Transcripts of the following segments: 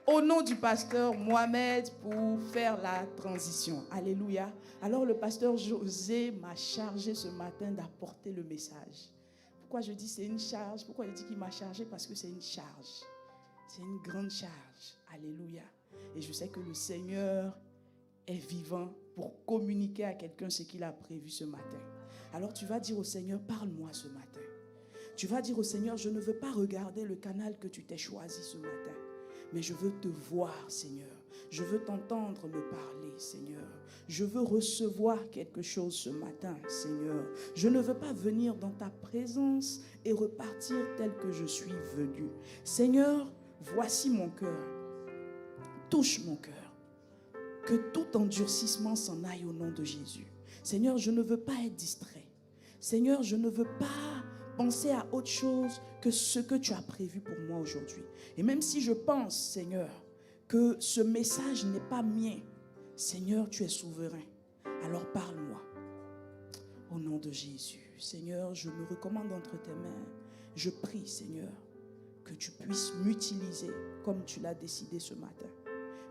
au nom du pasteur Mohamed pour faire la transition. Alléluia. Alors le pasteur José m'a chargé ce matin d'apporter le message. Pourquoi je dis c'est une charge? Pourquoi je dis qu'il m'a chargé? Parce que c'est une charge. C'est une grande charge. Alléluia. Et je sais que le Seigneur est vivant pour communiquer à quelqu'un ce qu'il a prévu ce matin. Alors tu vas dire au Seigneur, parle-moi ce matin. Tu vas dire au Seigneur, je ne veux pas regarder le canal que tu t'es choisi ce matin. Mais je veux te voir, Seigneur. Je veux t'entendre me parler, Seigneur. Je veux recevoir quelque chose ce matin, Seigneur. Je ne veux pas venir dans ta présence et repartir tel que je suis venu. Seigneur, voici mon cœur. Touche mon cœur. Que tout endurcissement s'en aille au nom de Jésus. Seigneur, je ne veux pas être distrait. Seigneur, je ne veux pas penser à autre chose que ce que tu as prévu pour moi aujourd'hui. Et même si je pense, Seigneur, que ce message n'est pas mien, Seigneur, tu es souverain. Alors parle-moi. Au nom de Jésus. Seigneur, je me recommande entre tes mains. Je prie, Seigneur, que tu puisses m'utiliser comme tu l'as décidé ce matin.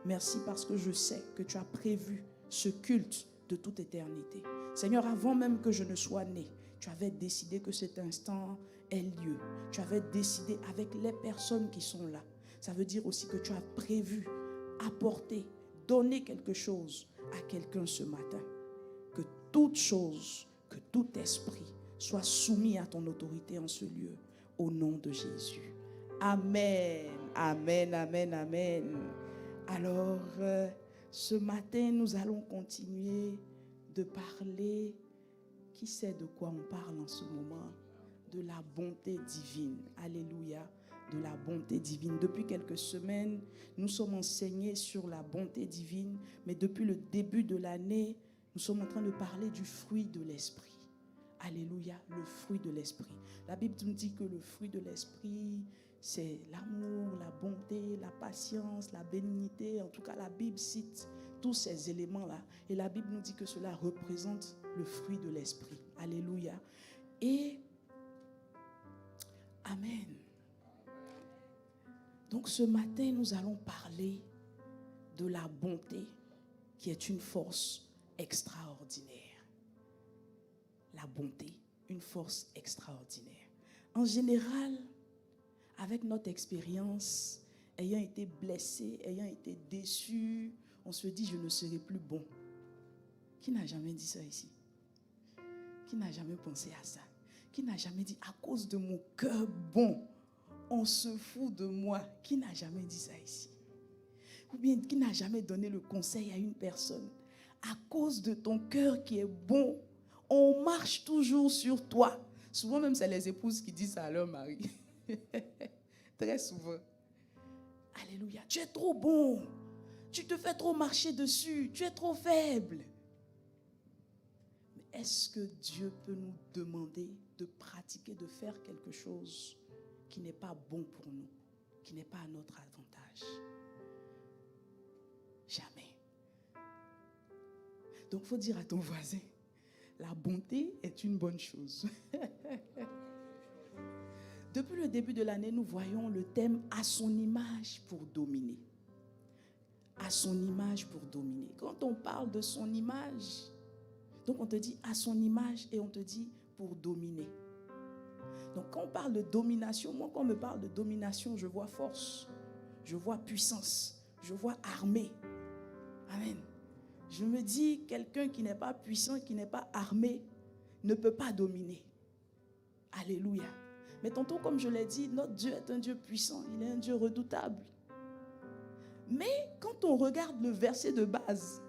Merci parce que je sais que tu as prévu ce culte de toute éternité. Seigneur, avant même que je ne sois né, tu avais décidé que cet instant ait lieu. Tu avais décidé avec les personnes qui sont là. Ça veut dire aussi que tu as prévu apporter, donner quelque chose à quelqu'un ce matin. Que toute chose, que tout esprit soit soumis à ton autorité en ce lieu. Au nom de Jésus. Amen, amen, amen, amen. Alors, ce matin, nous allons continuer de parler. Qui sait de quoi on parle en ce moment? De la bonté divine. Alléluia. De la bonté divine. Depuis quelques semaines, nous sommes enseignés sur la bonté divine, mais depuis le début de l'année, nous sommes en train de parler du fruit de l'esprit. Alléluia, le fruit de l'esprit. La Bible nous dit que le fruit de l'esprit, c'est l'amour, la bonté, la patience, la bénignité. En tout cas, la Bible cite tous ces éléments-là. Et la Bible nous dit que cela représente le fruit de l'esprit. Alléluia. Et Amen. Donc ce matin, nous allons parler de la bonté qui est une force extraordinaire. La bonté, une force extraordinaire. En général, avec notre expérience, ayant été blessé, ayant été déçu, on se dit je ne serai plus bon. Qui n'a jamais dit ça ici? Qui n'a jamais pensé à ça? Qui n'a jamais dit à cause de mon cœur bon, on se fout de moi? Qui n'a jamais dit ça ici? Ou bien qui n'a jamais donné le conseil à une personne? À cause de ton cœur qui est bon, on marche toujours sur toi. Souvent même c'est les épouses qui disent ça à leur mari. Très souvent. Alléluia. Tu es trop bon. Tu te fais trop marcher dessus. Tu es trop faible. Mais est-ce que Dieu peut nous demander de pratiquer, de faire quelque chose qui n'est pas bon pour nous, qui n'est pas à notre avantage? Jamais. Donc il faut dire à ton voisin, la bonté est une bonne chose. Depuis le début de l'année, nous voyons le thème « À son image pour dominer ». À son image pour dominer. Quand on parle de son image, donc on te dit à son image et on te dit pour dominer. Donc quand on parle de domination, moi quand on me parle de domination, je vois force, je vois puissance, je vois armée. Amen. Je me dis, quelqu'un qui n'est pas puissant, qui n'est pas armé, ne peut pas dominer. Alléluia. Mais tantôt, comme je l'ai dit, notre Dieu est un Dieu puissant, il est un Dieu redoutable. Mais quand on regarde le verset de base,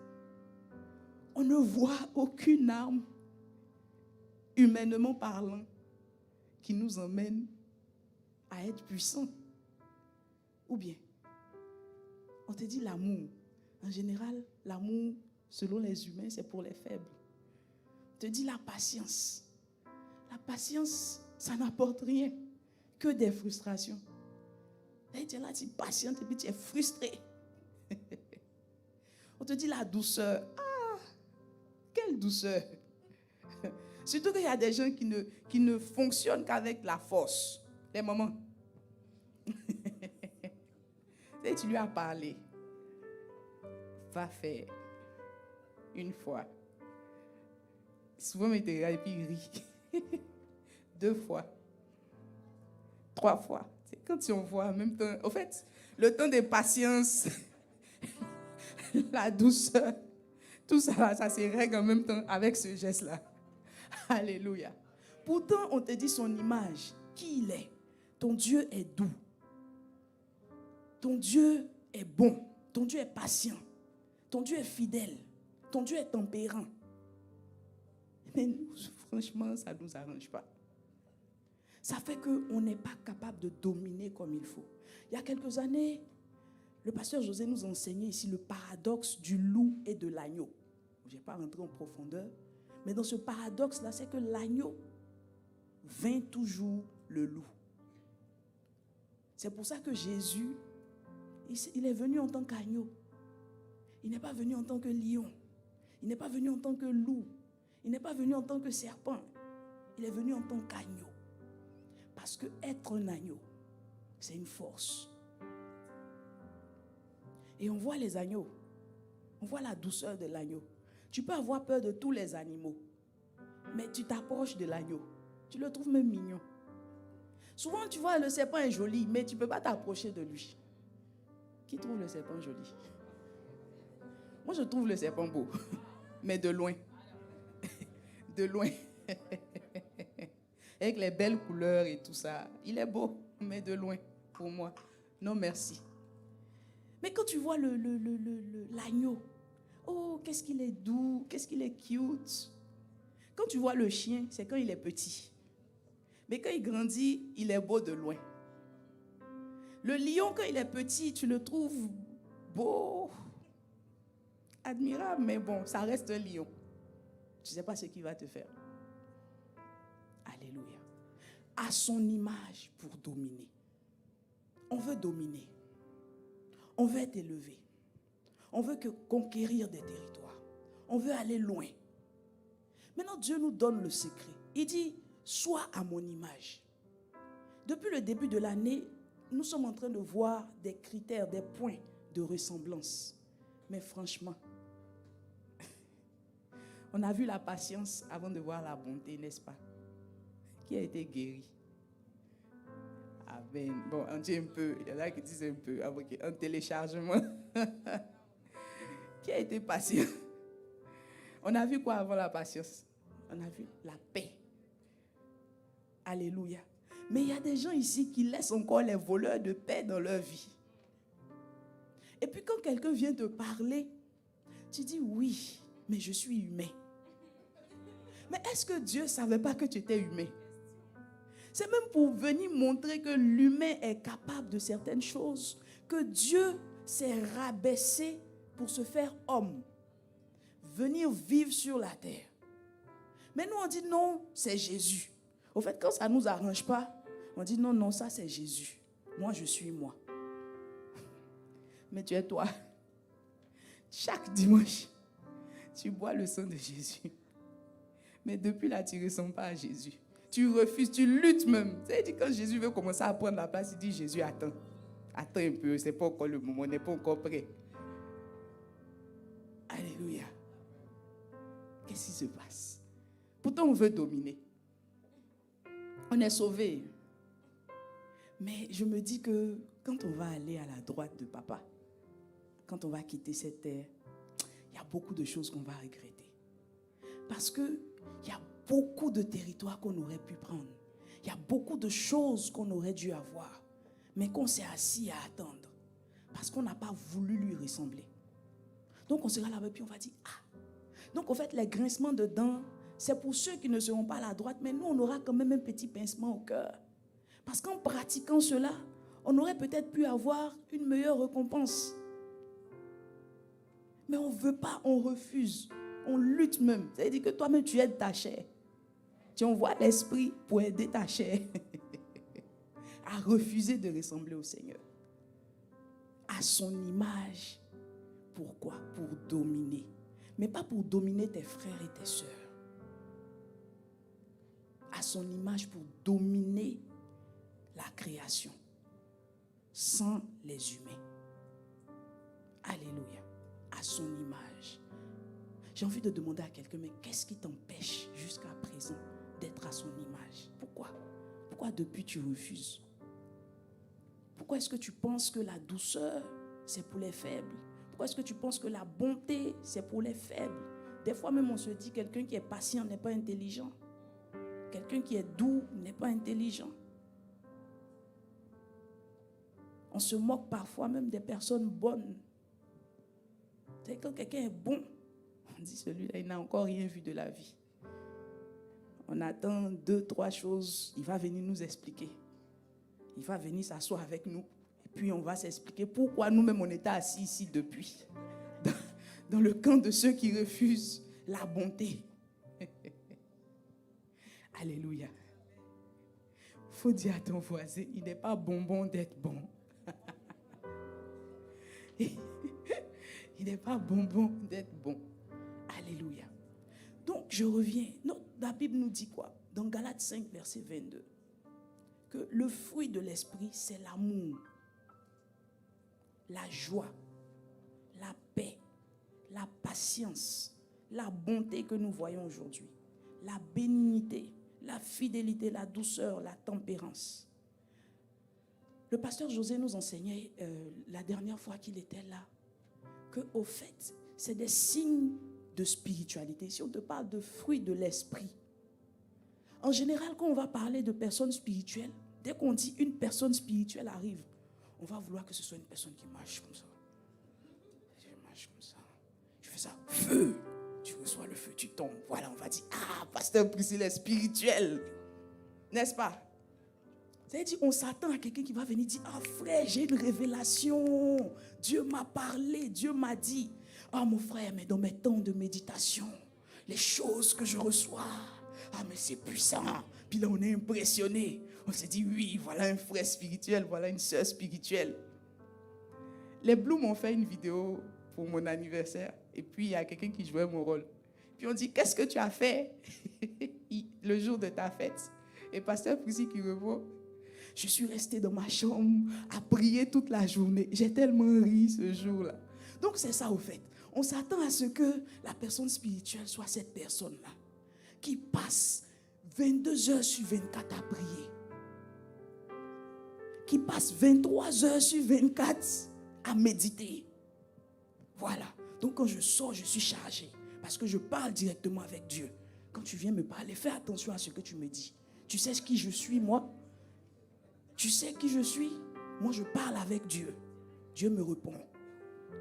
on ne voit aucune arme, humainement parlant, qui nous emmène à être puissants. Ou bien, on te dit l'amour. En général, l'amour, selon les humains, c'est pour les faibles. On te dit la patience. La patience, ça n'apporte rien, que des frustrations. Et tu es là, tu es patiente et puis tu es frustré. On te dit la douceur. Ah, quelle douceur. Surtout qu'il y a des gens qui ne fonctionnent qu'avec la force. Les mamans. Et tu lui as parlé. Va faire. Une fois. Souvent, il te regarde et puis il rit. 2 fois. 3 fois. C'est quand tu en vois en même temps. Au fait, le temps de patience, la douceur, tout ça, ça se règle en même temps avec ce geste-là. Alléluia. Pourtant, on te dit son image, qui il est. Ton Dieu est doux. Ton Dieu est bon. Ton Dieu est patient. Ton Dieu est fidèle. Ton Dieu est tempérant. Mais nous, franchement, ça ne nous arrange pas. Ça fait qu'on n'est pas capable de dominer comme il faut. Il y a quelques années, le pasteur José nous enseignait ici le paradoxe du loup et de l'agneau. Je ne vais pas rentrer en profondeur, mais dans ce paradoxe-là, c'est que l'agneau vainc toujours le loup. C'est pour ça que Jésus, il est venu en tant qu'agneau. Il n'est pas venu en tant que lion. Il n'est pas venu en tant que loup. Il n'est pas venu en tant que serpent. Il est venu en tant qu'agneau. Parce que être un agneau, c'est une force. Et on voit les agneaux. On voit la douceur de l'agneau. Tu peux avoir peur de tous les animaux. Mais tu t'approches de l'agneau. Tu le trouves même mignon. Souvent, tu vois, le serpent est joli, mais tu ne peux pas t'approcher de lui. Qui trouve le serpent joli? Moi, je trouve le serpent beau. Mais de loin. De loin. Avec les belles couleurs et tout ça. Il est beau, mais de loin, pour moi. Non, merci. Mais quand tu vois l'agneau, oh, qu'est-ce qu'il est doux, qu'est-ce qu'il est cute. Quand tu vois le chien, c'est quand il est petit. Mais quand il grandit, il est beau de loin. Le lion, quand il est petit, tu le trouves beau, admirable, mais bon, ça reste un lion. Tu ne sais pas ce qu'il va te faire. Alléluia. À son image pour dominer. On veut dominer. On veut être élevé. On veut conquérir des territoires. On veut aller loin. Maintenant, Dieu nous donne le secret. Il dit, sois à mon image. Depuis le début de l'année, nous sommes en train de voir des critères, des points de ressemblance. Mais franchement, on a vu la patience avant de voir la bonté, n'est-ce pas? Qui a été guéri? Amen. Bon, on dit un peu, il y en a qui disent un peu, avec un téléchargement. Qui a été patient? On a vu quoi avant la patience? On a vu la paix. Alléluia. Mais il y a des gens ici qui laissent encore les voleurs de paix dans leur vie. Et puis quand quelqu'un vient te parler, tu dis oui, mais je suis humain. Mais est-ce que Dieu ne savait pas que tu étais humain? C'est même pour venir montrer que l'humain est capable de certaines choses, que Dieu s'est rabaissé pour se faire homme, venir vivre sur la terre. Mais nous on dit non, c'est Jésus. Au fait, quand ça ne nous arrange pas, on dit non, non, ça c'est Jésus. Moi, je suis moi. Mais tu es toi. Chaque dimanche, tu bois le sang de Jésus. Mais depuis là, tu ne ressembles pas à Jésus. Tu refuses, tu luttes même. Tu sais, quand Jésus veut commencer à prendre la place, il dit Jésus, attends. Attends un peu, ce n'est pas encore le moment, on n'est pas encore prêt. Alléluia. Qu'est-ce qui se passe? Pourtant, on veut dominer. On est sauvé. Mais je me dis que quand on va aller à la droite de papa, quand on va quitter cette terre, il y a beaucoup de choses qu'on va regretter. Parce qu'il y a beaucoup de territoires qu'on aurait pu prendre. Il y a beaucoup de choses qu'on aurait dû avoir, mais qu'on s'est assis à attendre. Parce qu'on n'a pas voulu lui ressembler. Donc on sera là-bas et puis on va dire, ah. Donc en fait, les grincements de dents, c'est pour ceux qui ne seront pas à la droite, mais nous, on aura quand même un petit pincement au cœur. Parce qu'en pratiquant cela, on aurait peut-être pu avoir une meilleure récompense. Mais on ne veut pas, on refuse. On lutte même. Ça veut dire que toi-même, tu aides ta chair. Tu envoies l'esprit pour aider ta chair à refuser de ressembler au Seigneur. À son image. Pourquoi? Pour dominer. Mais pas pour dominer tes frères et tes sœurs. À son image pour dominer la création. Sans les humains. son image. J'ai envie de demander à quelqu'un, mais qu'est-ce qui t'empêche jusqu'à présent d'être à son image? Pourquoi? Pourquoi depuis tu refuses? Pourquoi est-ce que tu penses que la douceur, c'est pour les faibles? Pourquoi est-ce que tu penses que la bonté, c'est pour les faibles? Des fois même on se dit quelqu'un qui est patient n'est pas intelligent. Quelqu'un qui est doux n'est pas intelligent. On se moque parfois même des personnes bonnes. C'est quand quelqu'un est bon, on dit celui-là, il n'a encore rien vu de la vie. On attend 2, 3 choses, il va venir nous expliquer. Il va venir s'asseoir avec nous. Et puis on va s'expliquer pourquoi nous-mêmes on était assis ici depuis. Dans le camp de ceux qui refusent la bonté. Alléluia. Il faut dire à ton voisin, il n'est pas bonbon d'être bon. Il n'est pas bonbon d'être bon. Alléluia. Donc je reviens. Non, la Bible nous dit quoi? Dans Galates 5, verset 22. Que le fruit de l'esprit, c'est l'amour, la joie, la paix, la patience, la bonté que nous voyons aujourd'hui, la bénignité, la fidélité, la douceur, la tempérance. Le pasteur José nous enseignait la dernière fois qu'il était là que au fait, c'est des signes de spiritualité. Si on te parle de fruits de l'esprit, en général, quand on va parler de personnes spirituelles, dès qu'on dit une personne spirituelle arrive, on va vouloir que ce soit une personne qui marche comme ça. Je marche comme ça. Je fais ça. Feu. Tu reçois le feu, tu tombes. Voilà, on va dire, ah, pasteur Priscille est spirituel. N'est-ce pas? C'est-à-dire, on s'attend à quelqu'un qui va venir dire, ah frère, j'ai une révélation. Dieu m'a parlé, Dieu m'a dit. Ah mon frère, mais dans mes temps de méditation, les choses que je reçois, ah mais c'est puissant. Puis là, on est impressionné. On s'est dit, oui, voilà un frère spirituel, voilà une soeur spirituelle. Les Blues m'ont fait une vidéo pour mon anniversaire. Et puis, il y a quelqu'un qui jouait mon rôle. Puis on dit, qu'est-ce que tu as fait le jour de ta fête? Et pasteur Priscille qui revient, je suis restée dans ma chambre à prier toute la journée. J'ai tellement ri ce jour-là. Donc, c'est ça au fait. On s'attend à ce que la personne spirituelle soit cette personne-là qui passe 22 heures sur 24 à prier. Qui passe 23 heures sur 24 à méditer. Voilà. Donc quand je sors, je suis chargé. Parce que je parle directement avec Dieu. Quand tu viens me parler, fais attention à ce que tu me dis. Tu sais qui je suis, moi? Tu sais qui je suis? Moi, je parle avec Dieu. Dieu me répond.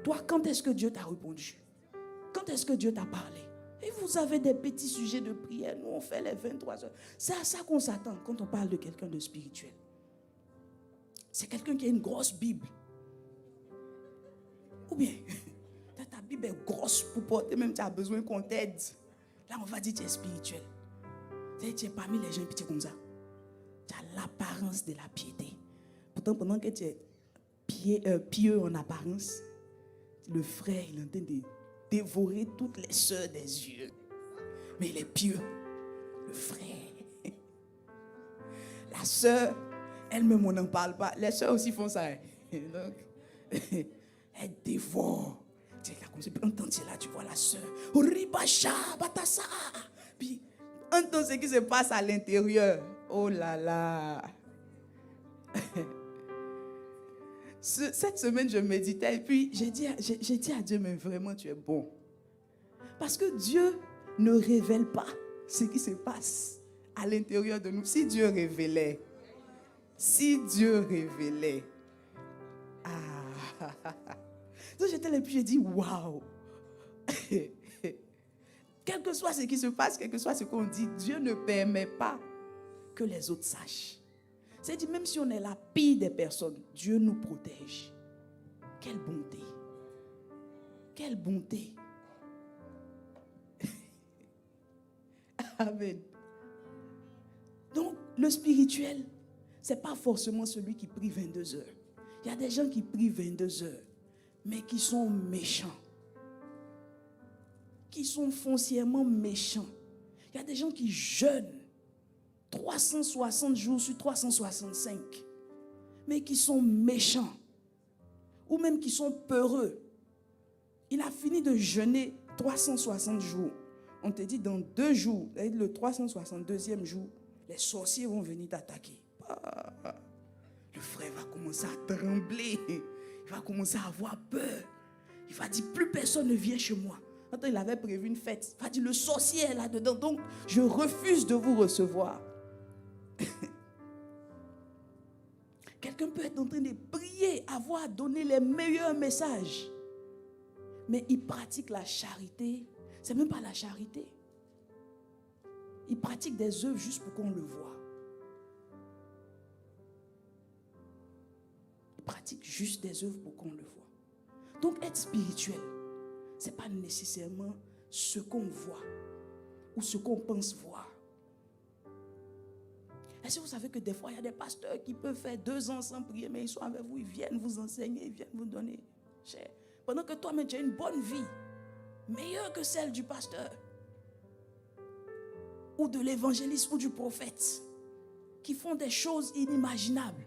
Toi, quand est-ce que Dieu t'a répondu? Quand est-ce que Dieu t'a parlé? Et vous avez des petits sujets de prière. Nous, on fait les 23 heures. C'est à ça qu'on s'attend quand on parle de quelqu'un de spirituel. C'est quelqu'un qui a une grosse Bible. Ou bien, ta Bible est grosse pour porter, même tu as besoin qu'on t'aide. Là, on va dire que tu es spirituel. Tu es parmi les gens petits comme ça. Tu as l'apparence de la piété. Pourtant, pendant que tu es pieux en apparence, le frère, il est en train de dévorer toutes les sœurs des yeux. Mais il est pieux. Le frère. La sœur, elle-même, on n'en parle pas. Les sœurs aussi font ça. Donc, elle dévore. Tu es là, comme ça, puis entends, tu es là, tu vois la sœur. Ribacha, batassa. Puis, entends ce qui se passe à l'intérieur. Oh là là. Cette semaine, je méditais et puis j'ai dit à Dieu, mais vraiment, tu es bon. Parce que Dieu ne révèle pas ce qui se passe à l'intérieur de nous. Si Dieu révélait, donc j'étais là et puis j'ai dit, waouh. Quel que soit ce qui se passe, quel que soit ce qu'on dit, Dieu ne permet pas que les autres sachent. C'est-à-dire, même si on est la pire des personnes, Dieu nous protège. Quelle bonté. Quelle bonté. Amen. Donc, le spirituel, ce n'est pas forcément celui qui prie 22 heures. Il y a des gens qui prient 22 heures, mais qui sont méchants. Qui sont foncièrement méchants. Il y a des gens qui jeûnent 360 jours sur 365, mais qui sont méchants, ou même qui sont peureux, Il a fini de jeûner 360 jours. On te dit dans 2 jours, le 362e jour, les sorciers vont venir t'attaquer. Le frère va commencer à trembler. Il va commencer à avoir peur. Il va dire, plus personne ne vient chez moi. Attends, il avait prévu une fête. Il va dire, le sorcier est là-dedans. Donc, je refuse de vous recevoir. Quelqu'un peut être en train de prier, avoir donné les meilleurs messages. Mais il pratique la charité. C'est même pas la charité. Il pratique des œuvres juste pour qu'on le voie. Il pratique juste des œuvres pour qu'on le voie. Donc être spirituel, ce n'est pas nécessairement ce qu'on voit ou ce qu'on pense voir. Est-ce que vous savez que des fois, il y a des pasteurs qui peuvent faire 2 ans sans prier, mais ils sont avec vous, ils viennent vous enseigner, ils viennent vous donner cher. Pendant que toi-même, tu as une bonne vie, meilleure que celle du pasteur, ou de l'évangéliste, ou du prophète, qui font des choses inimaginables.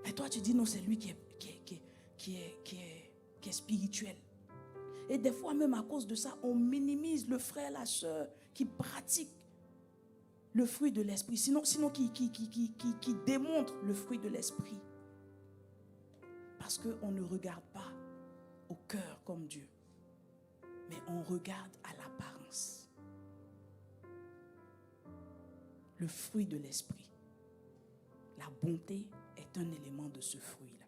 Et toi, tu dis non, c'est lui qui est spirituel. Et des fois, même à cause de ça, on minimise le frère, la sœur qui pratique le fruit de l'esprit, sinon qui démontre le fruit de l'esprit. Parce qu'on ne regarde pas au cœur comme Dieu, mais on regarde à l'apparence. Le fruit de l'esprit, la bonté est un élément de ce fruit-là.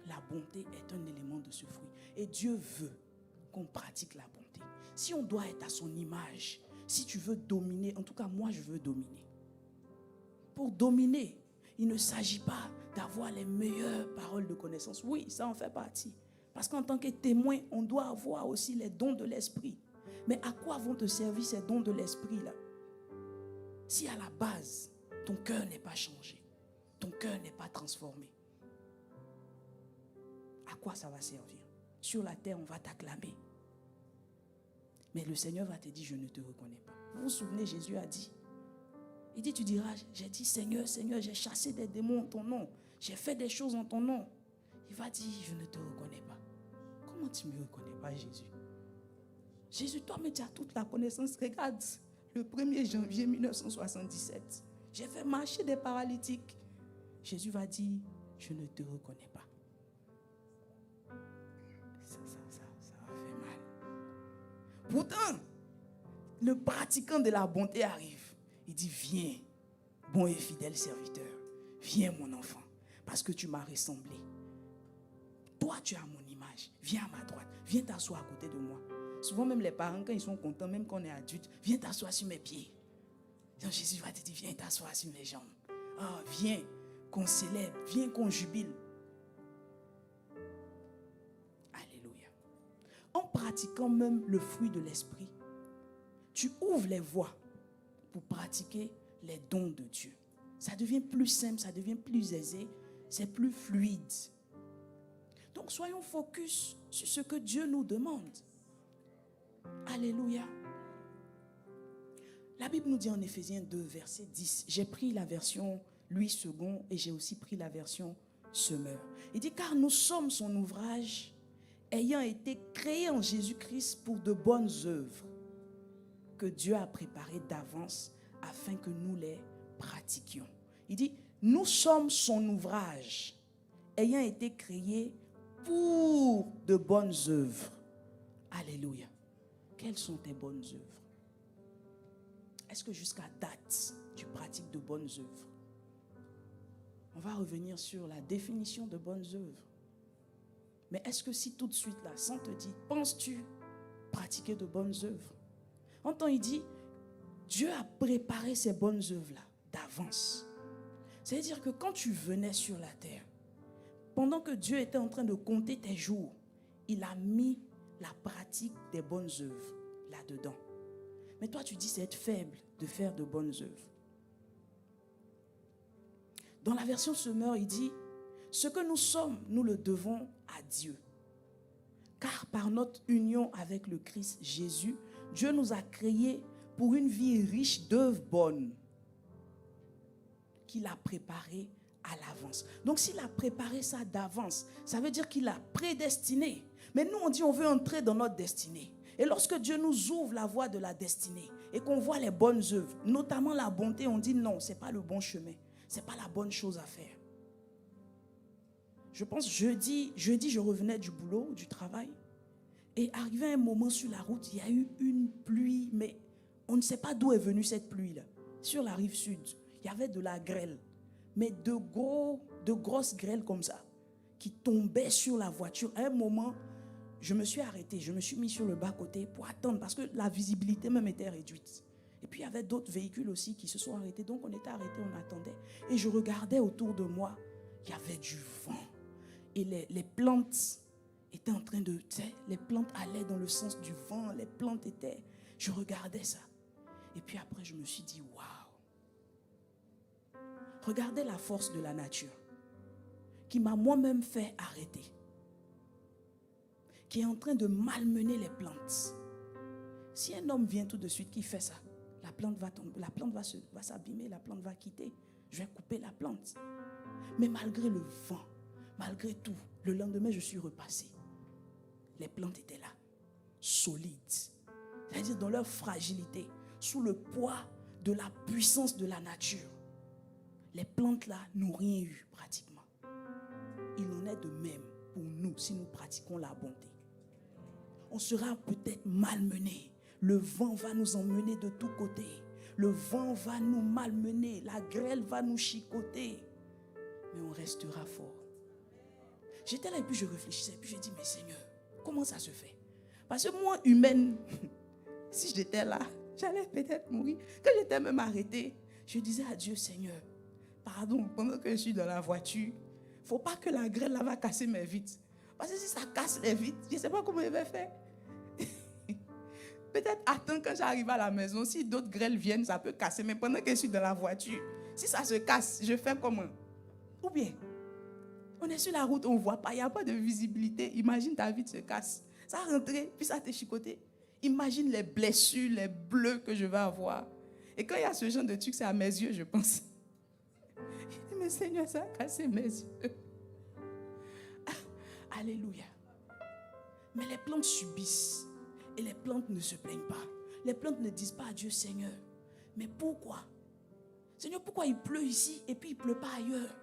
La bonté est un élément de ce fruit. Et Dieu veut qu'on pratique la bonté. Si on doit être à son image, si tu veux dominer, en tout cas moi je veux dominer. Pour dominer, il ne s'agit pas d'avoir les meilleures paroles de connaissance. Oui, ça en fait partie. Parce qu'en tant que témoin, on doit avoir aussi les dons de l'esprit. Mais à quoi vont te servir ces dons de l'esprit-là? Si à la base, ton cœur n'est pas changé, ton cœur n'est pas transformé, à quoi ça va servir? Sur la terre, on va t'acclamer. Mais le Seigneur va te dire, je ne te reconnais pas. Vous vous souvenez, Jésus a dit, il dit, tu diras, j'ai dit, Seigneur, Seigneur, j'ai chassé des démons en ton nom. J'ai fait des choses en ton nom. Il va dire, je ne te reconnais pas. Comment tu ne me reconnais pas, Jésus? Jésus, toi, mais tu as toute la connaissance. Regarde, le 1er janvier 1977, j'ai fait marcher des paralytiques. Jésus va dire, je ne te reconnais pas. Ça va faire mal. Pourtant, le pratiquant de la bonté arrive. Il dit, viens, bon et fidèle serviteur. Viens, mon enfant, parce que tu m'as ressemblé. Toi, tu as mon image. Viens à ma droite. Viens t'asseoir à côté de moi. Souvent, même les parents, quand ils sont contents, même quand on est adulte, viens t'asseoir sur mes pieds. Donc Jésus va te dire, viens t'asseoir sur mes jambes. Ah, viens qu'on célèbre, viens qu'on jubile. Alléluia. En pratiquant même le fruit de l'esprit, tu ouvres les voies pour pratiquer les dons de Dieu. Ça devient plus simple, ça devient plus aisé, c'est plus fluide. Donc soyons focus sur ce que Dieu nous demande. Alléluia. La Bible nous dit en Éphésiens 2, verset 10. J'ai pris la version Louis II et j'ai aussi pris la version Semeur. Il dit, car nous sommes son ouvrage, ayant été créés en Jésus-Christ pour de bonnes œuvres que Dieu a préparées d'avance afin que nous les pratiquions. Il dit, nous sommes son ouvrage, ayant été créés pour de bonnes œuvres. Alléluia. Quelles sont tes bonnes œuvres? Est-ce que jusqu'à date, tu pratiques de bonnes œuvres? On va revenir sur la définition de bonnes œuvres. Mais est-ce que si tout de suite là, sans te dire, penses-tu pratiquer de bonnes œuvres? Entends, il dit, Dieu a préparé ces bonnes œuvres-là d'avance. C'est-à-dire que quand tu venais sur la terre, pendant que Dieu était en train de compter tes jours, il a mis la pratique des bonnes œuvres là-dedans. Mais toi, tu dis c'est être faible de faire de bonnes œuvres. Dans la version Semeur, il dit, ce que nous sommes, nous le devons à Dieu. Car par notre union avec le Christ Jésus, Dieu nous a créés pour une vie riche d'œuvres bonnes qu'il a préparées à l'avance. Donc s'il a préparé ça d'avance, ça veut dire qu'il a prédestiné. Mais nous, on dit on veut entrer dans notre destinée. Et lorsque Dieu nous ouvre la voie de la destinée et qu'on voit les bonnes œuvres, notamment la bonté, on dit non, ce n'est pas le bon chemin. Ce n'est pas la bonne chose à faire. Je pense jeudi, je revenais du boulot, du travail. Et arrivé un moment sur la route, il y a eu une pluie, mais on ne sait pas d'où est venue cette pluie-là. Sur la rive sud, il y avait de la grêle, mais de grosses grêles comme ça, qui tombaient sur la voiture. À un moment, je me suis arrêté, je me suis mis sur le bas-côté pour attendre, parce que la visibilité même était réduite. Et puis il y avait d'autres véhicules aussi qui se sont arrêtés, donc on était arrêtés, on attendait. Et je regardais autour de moi, il y avait du vent. Et les plantes étaient en train de... Tu sais, les plantes allaient dans le sens du vent, les plantes étaient... Je regardais ça. Et puis après, je me suis dit, waouh. Regardez la force de la nature qui m'a moi-même fait arrêter. Qui est en train de malmener les plantes. Si un homme vient tout de suite qui fait ça, la plante va tomber, la plante va s'abîmer, la plante va quitter. Je vais couper la plante. Mais malgré le vent, malgré tout, le lendemain, je suis repassé. Les plantes étaient là, solides. C'est-à-dire dans leur fragilité, sous le poids de la puissance de la nature. Les plantes là n'ont rien eu pratiquement. Il en est de même pour nous si nous pratiquons la bonté. On sera peut-être malmenés. Le vent va nous emmener de tous côtés. Le vent va nous malmener. La grêle va nous chicoter. Mais on restera fort. J'étais là et puis je réfléchissais. Puis je dis, mais Seigneur, comment ça se fait? Parce que moi, humaine, si j'étais là, j'allais peut-être mourir. Quand j'étais même arrêtée, je disais à Dieu, Seigneur, pardon, pendant que je suis dans la voiture, il ne faut pas que la grêle là va casser mes vitres. Parce que si ça casse les vitres, je ne sais pas comment je vais faire. Peut-être attends quand j'arrive à la maison, si d'autres grêles viennent, ça peut casser. Mais pendant que je suis dans la voiture, si ça se casse, je fais comment? Ou bien, on est sur la route, on ne voit pas, il n'y a pas de visibilité. Imagine ta vitre se casse. Ça a rentré, puis ça t'a chicoté. Imagine les blessures, les bleus que je vais avoir. Et quand il y a ce genre de truc, c'est à mes yeux, je pense. Mais Seigneur, ça a cassé mes yeux. Alléluia. Mais les plantes subissent. Et les plantes ne se plaignent pas. Les plantes ne disent pas à Dieu, Seigneur, mais pourquoi? Seigneur, pourquoi il pleut ici et puis il ne pleut pas ailleurs?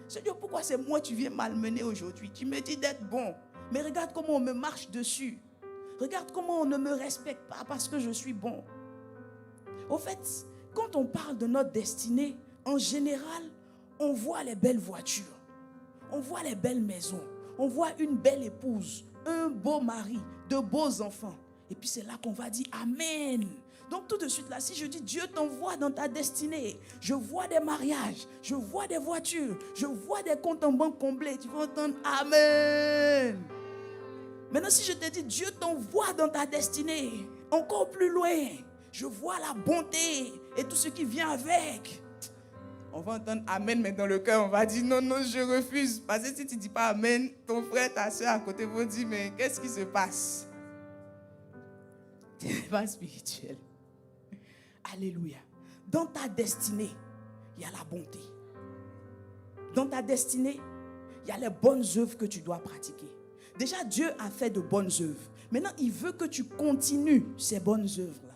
Seigneur, pourquoi c'est moi que tu viens malmener aujourd'hui? Tu me dis d'être bon, mais regarde comment on me marche dessus. Regarde comment on ne me respecte pas parce que je suis bon. Au fait, quand on parle de notre destinée, en général, on voit les belles voitures. On voit les belles maisons. On voit une belle épouse, un beau mari, de beaux enfants. Et puis c'est là qu'on va dire Amen. Donc tout de suite là, si je dis Dieu t'envoie dans ta destinée, je vois des mariages, je vois des voitures, je vois des comptes en banque comblés, tu vas entendre Amen. Maintenant si je te dis Dieu t'envoie dans ta destinée, encore plus loin, je vois la bonté et tout ce qui vient avec. On va entendre Amen, mais dans le cœur, on va dire non, non, je refuse. Parce que si tu ne dis pas Amen, ton frère, ta soeur à côté vont dire, mais qu'est-ce qui se passe? C'est pas spirituel. Alléluia. Dans ta destinée, il y a la bonté. Dans ta destinée, il y a les bonnes œuvres que tu dois pratiquer. Déjà, Dieu a fait de bonnes œuvres. Maintenant, il veut que tu continues ces bonnes œuvres-là.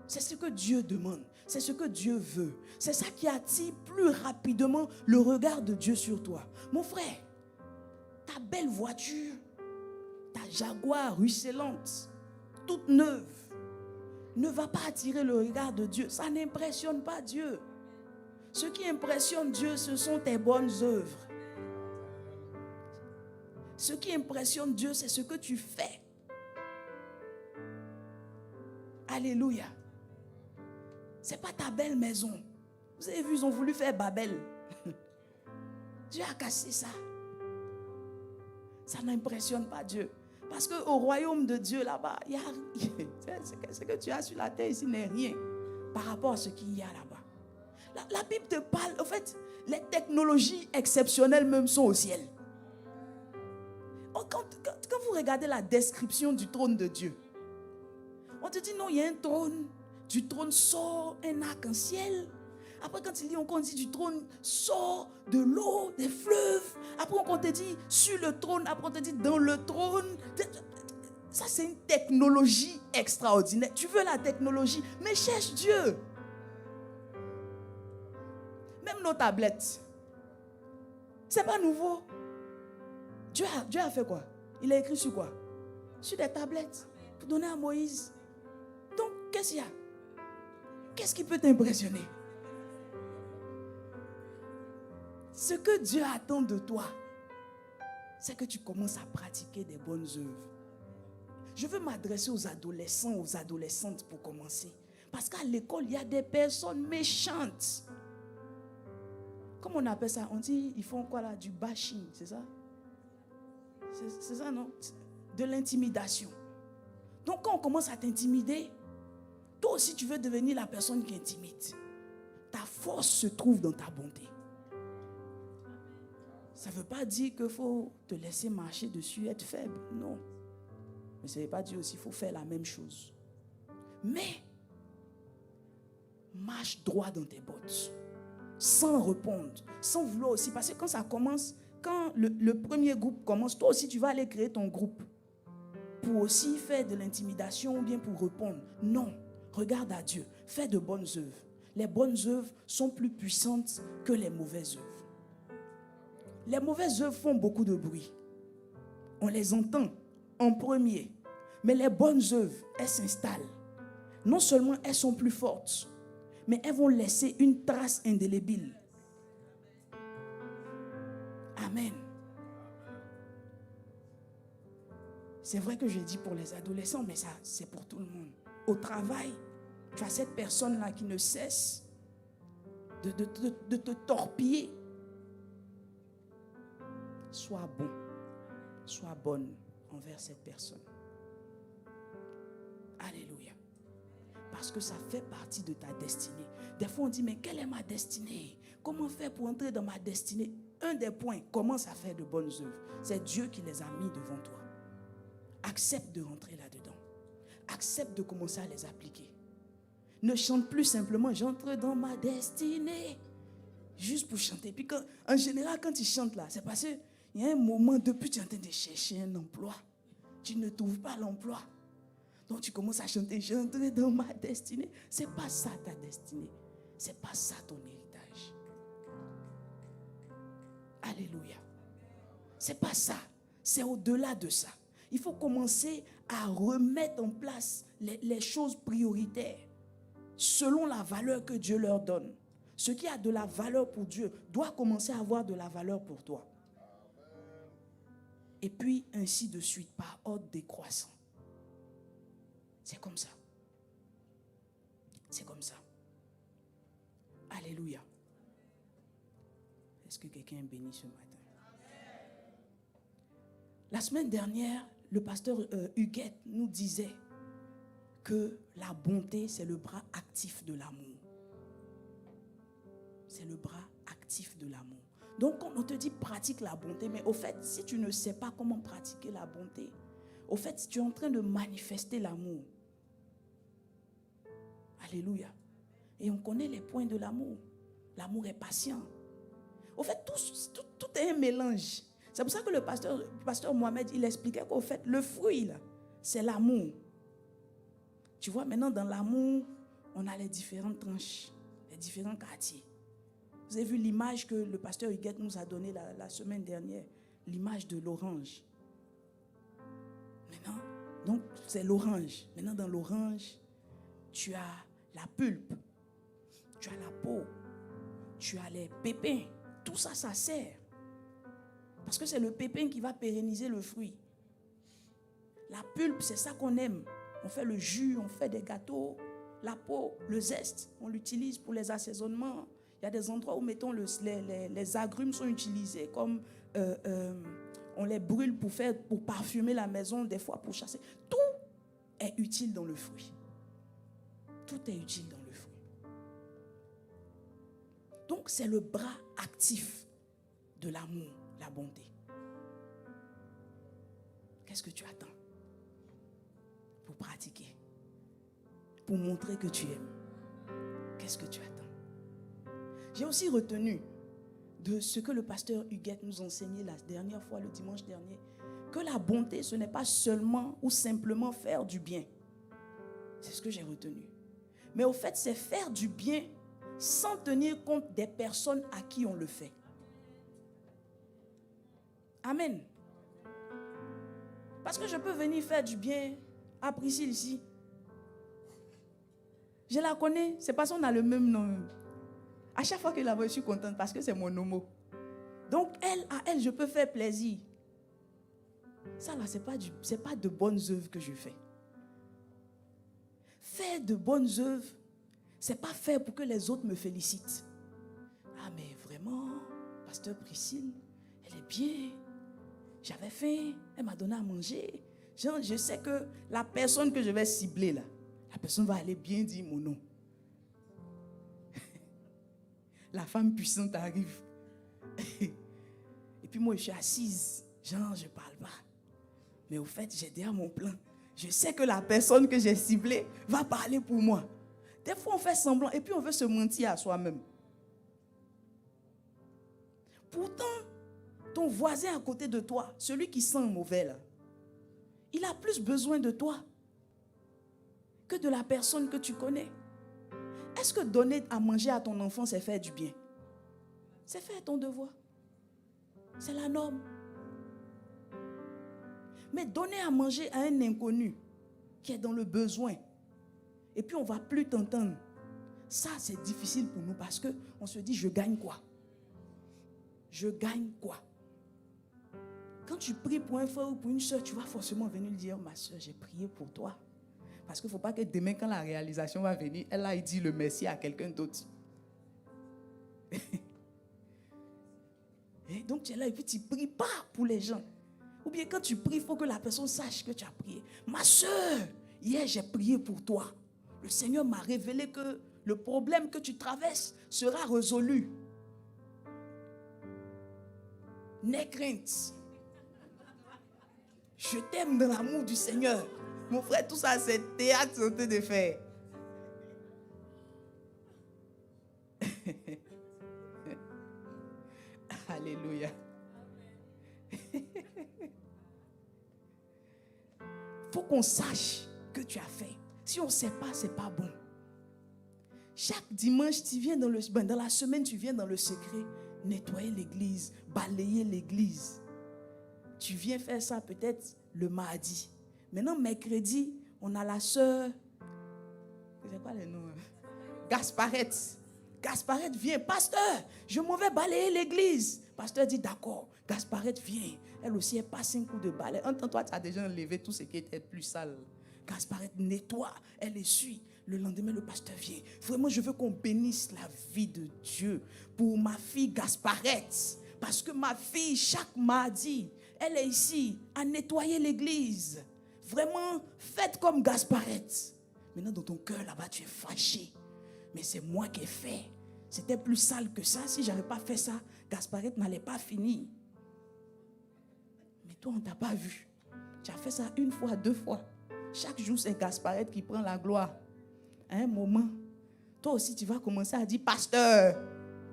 C'est ce que Dieu demande. C'est ce que Dieu veut. C'est ça qui attire plus rapidement le regard de Dieu sur toi. Mon frère, ta belle voiture, ta Jaguar ruisselante, toute neuve, ne va pas attirer le regard de Dieu. Ça n'impressionne pas Dieu. Ce qui impressionne Dieu, ce sont tes bonnes œuvres. Ce qui impressionne Dieu, c'est ce que tu fais. Alléluia. Ce n'est pas ta belle maison. Vous avez vu, ils ont voulu faire Babel. Dieu a cassé ça. Ça n'impressionne pas Dieu. Parce qu'au royaume de Dieu, là-bas, ce que tu as sur la terre ici n'est rien par rapport à ce qu'il y a là-bas. La Bible te parle, en fait, les technologies exceptionnelles même sont au ciel. Quand vous regardez la description du trône de Dieu, on te dit non, il y a un trône. Du trône sort un arc-en-ciel Après, quand il lit, on dit du trône, sort de l'eau, des fleuves. Après, on te dit sur le trône. Après, on te dit dans le trône. Ça, c'est une technologie extraordinaire. Tu veux la technologie, mais cherche Dieu. Même nos tablettes. C'est pas nouveau. Dieu a fait quoi? Il a écrit sur quoi? Sur des tablettes. Pour donner à Moïse. Donc, qu'est-ce qu'il y a? Qu'est-ce qui peut t'impressionner? Ce que Dieu attend de toi, c'est que tu commences à pratiquer des bonnes œuvres. Je veux m'adresser aux adolescents, aux adolescentes pour commencer. Parce qu'à l'école, il y a des personnes méchantes. Comment on appelle ça? On dit, ils font quoi là? Du bashing, c'est ça? C'est ça, non? De l'intimidation. Donc quand on commence à t'intimider, toi aussi tu veux devenir la personne qui intimide. Ta force se trouve dans ta bonté. Ça ne veut pas dire qu'il faut te laisser marcher dessus, être faible. Non. Mais ça ne veut pas dire aussi qu'il faut faire la même chose. Mais, marche droit dans tes bottes. Sans répondre. Sans vouloir aussi. Parce que quand ça commence, quand le premier groupe commence, toi aussi tu vas aller créer ton groupe. Pour aussi faire de l'intimidation ou bien pour répondre. Non. Regarde à Dieu. Fais de bonnes œuvres. Les bonnes œuvres sont plus puissantes que les mauvaises œuvres. Les mauvaises œuvres font beaucoup de bruit. On les entend en premier. Mais les bonnes œuvres, elles s'installent. Non seulement elles sont plus fortes, mais elles vont laisser une trace indélébile. Amen. C'est vrai que je dis pour les adolescents, mais ça, c'est pour tout le monde. Au travail, tu as cette personne-là qui ne cesse de te torpiller. Sois bon, sois bonne envers cette personne. Alléluia. Parce que ça fait partie de ta destinée. Des fois on dit, mais quelle est ma destinée? Comment faire pour entrer dans ma destinée? Un des points, commence à faire de bonnes œuvres. C'est Dieu qui les a mis devant toi. Accepte de rentrer là-dedans. Accepte de commencer à les appliquer. Ne chante plus simplement, j'entre dans ma destinée. Juste pour chanter. Puis en général, quand tu chantes là, c'est parce qu'il y a un moment depuis tu es en train de chercher un emploi. Tu ne trouves pas l'emploi. Donc tu commences à chanter, j'entre dans ma destinée. C'est pas ça ta destinée. C'est pas ça ton héritage. Alléluia. C'est pas ça. C'est au-delà de ça. Il faut commencer à remettre en place les choses prioritaires selon la valeur que Dieu leur donne. Ce qui a de la valeur pour Dieu doit commencer à avoir de la valeur pour toi. Et puis ainsi de suite, par ordre décroissant. C'est comme ça. C'est comme ça. Alléluia. Est-ce que quelqu'un est béni ce matin? La semaine dernière, le pasteur Huguette nous disait que la bonté, c'est le bras actif de l'amour. C'est le bras actif de l'amour. Donc, on te dit pratique la bonté, mais au fait, si tu ne sais pas comment pratiquer la bonté, au fait, tu es en train de manifester l'amour. Alléluia. Et on connaît les points de l'amour. L'amour est patient. Au fait, tout est un mélange. C'est pour ça que le pasteur Mohamed, il expliquait qu'au fait, le fruit, là, c'est l'amour. Tu vois, maintenant, dans l'amour, on a les différentes tranches, les différents quartiers. Vous avez vu l'image que le pasteur Huguette nous a donnée la semaine dernière, l'image de l'orange. Maintenant, donc, c'est l'orange. Maintenant, dans l'orange, tu as la pulpe, tu as la peau, tu as les pépins. Tout ça, ça sert. Parce que c'est le pépin qui va pérenniser le fruit. La pulpe, c'est ça qu'on aime. On fait le jus, on fait des gâteaux. La peau, le zeste, on l'utilise pour les assaisonnements. Il y a des endroits où, mettons, les agrumes sont utilisés comme on les brûle pour parfumer la maison, des fois pour chasser. Tout est utile dans le fruit. Tout est utile dans le fruit. Donc, c'est le bras actif de l'amour, la bonté. Qu'est-ce que tu attends pour pratiquer, pour montrer que tu aimes? Qu'est-ce que tu attends? J'ai aussi retenu de ce que le pasteur Huguette nous enseignait la dernière fois, le dimanche dernier, que la bonté, ce n'est pas seulement ou simplement faire du bien. C'est ce que j'ai retenu. Mais au fait, c'est faire du bien sans tenir compte des personnes à qui on le fait. Amen. Parce que je peux venir faire du bien à Priscille ici. Je la connais, c'est parce qu'on a le même nom. À chaque fois que je la vois, je suis contente parce que c'est mon homo. Donc, à elle, je peux faire plaisir. Ça là, c'est pas de bonnes œuvres que je fais. Faire de bonnes œuvres, c'est pas faire pour que les autres me félicitent. Ah mais vraiment, pasteur Priscille, elle est bien. J'avais faim, elle m'a donné à manger. Genre, je sais que la personne que je vais cibler là, la personne va aller bien dire mon nom. La femme puissante arrive. Et puis moi, je suis assise. Genre, je ne parle pas. Mais au fait, j'ai déjà mon plan. Je sais que la personne que j'ai ciblée va parler pour moi. Des fois, on fait semblant et puis on veut se mentir à soi-même. Pourtant, ton voisin à côté de toi, celui qui sent mauvais là, il a plus besoin de toi que de la personne que tu connais. Est-ce que donner à manger à ton enfant, c'est faire du bien? C'est faire ton devoir. C'est la norme. Mais donner à manger à un inconnu qui est dans le besoin, et puis on ne va plus t'entendre, ça c'est difficile pour nous parce qu'on se dit, je gagne quoi? Je gagne quoi? Quand tu pries pour un frère ou pour une soeur, tu vas forcément venir lui dire, ma soeur, j'ai prié pour toi. Parce qu'il ne faut pas que demain, quand la réalisation va venir, elle aille dire le merci à quelqu'un d'autre. Et donc tu es là et puis tu ne pries pas pour les gens. Ou bien quand tu pries, il faut que la personne sache que tu as prié. Ma soeur, hier j'ai prié pour toi. Le Seigneur m'a révélé que le problème que tu traverses sera résolu. N'aie crainte. Je t'aime dans l'amour du Seigneur. Mon frère, tout ça, c'est théâtre en train de faire. Alléluia. Faut qu'on sache que tu as fait. Si on ne sait pas, ce n'est pas bon. Chaque dimanche, tu viens dans la semaine, tu viens dans le secret, nettoyer l'église, balayer l'église. Tu viens faire ça peut-être le mardi. Maintenant, mercredi, on a la sœur, c'est quoi le nom? Gasparette. Gasparette vient, pasteur, je m'en vais balayer l'église. Pasteur dit d'accord, Gasparette vient. Elle aussi, elle passe un coup de balai. Entends-toi, tu as déjà enlevé tout ce qui était plus sale. Gasparette nettoie, elle essuie. Le lendemain, le pasteur vient. Vraiment, je veux qu'on bénisse la vie de Dieu pour ma fille Gasparette. Parce que ma fille, chaque mardi, elle est ici à nettoyer l'église. Vraiment, faites comme Gasparette. Maintenant, dans ton cœur, là-bas, tu es fâché. Mais c'est moi qui ai fait. C'était plus sale que ça. Si je n'avais pas fait ça, Gasparette n'allait pas finir. Mais toi, on ne t'a pas vu. Tu as fait ça une fois, deux fois. Chaque jour, c'est Gasparette qui prend la gloire. À un moment, toi aussi, tu vas commencer à dire, pasteur,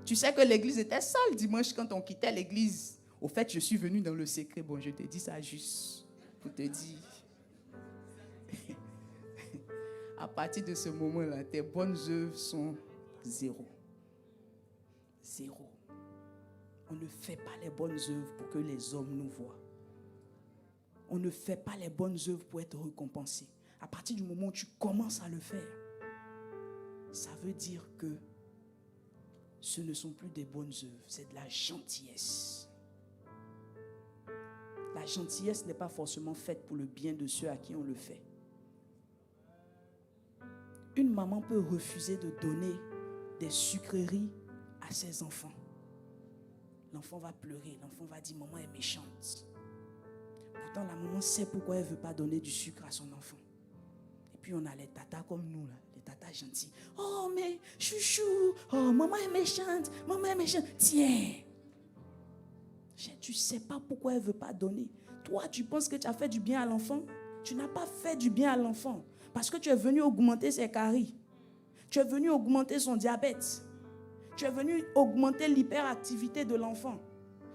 tu sais que l'église était sale dimanche quand on quittait l'église. Au fait, je suis venu dans le secret. Bon, je te dis ça juste pour te dire. À partir de ce moment-là, tes bonnes œuvres sont zéro. Zéro. On ne fait pas les bonnes œuvres pour que les hommes nous voient. On ne fait pas les bonnes œuvres pour être récompensé. À partir du moment où tu commences à le faire, ça veut dire que ce ne sont plus des bonnes œuvres, c'est de la gentillesse. La gentillesse n'est pas forcément faite pour le bien de ceux à qui on le fait. Une maman peut refuser de donner des sucreries à ses enfants. L'enfant va pleurer, l'enfant va dire « Maman est méchante ». Pourtant, la maman sait pourquoi elle ne veut pas donner du sucre à son enfant. Et puis, on a les tatas comme nous, là, les tatas gentils. « Oh, mais chouchou, oh, maman est méchante, maman est méchante. Tiens. » Tu ne sais pas pourquoi elle ne veut pas donner. Toi, tu penses que tu as fait du bien à l'enfant? Tu n'as pas fait du bien à l'enfant. Parce que tu es venu augmenter ses caries. Tu es venu augmenter son diabète. Tu es venu augmenter l'hyperactivité de l'enfant.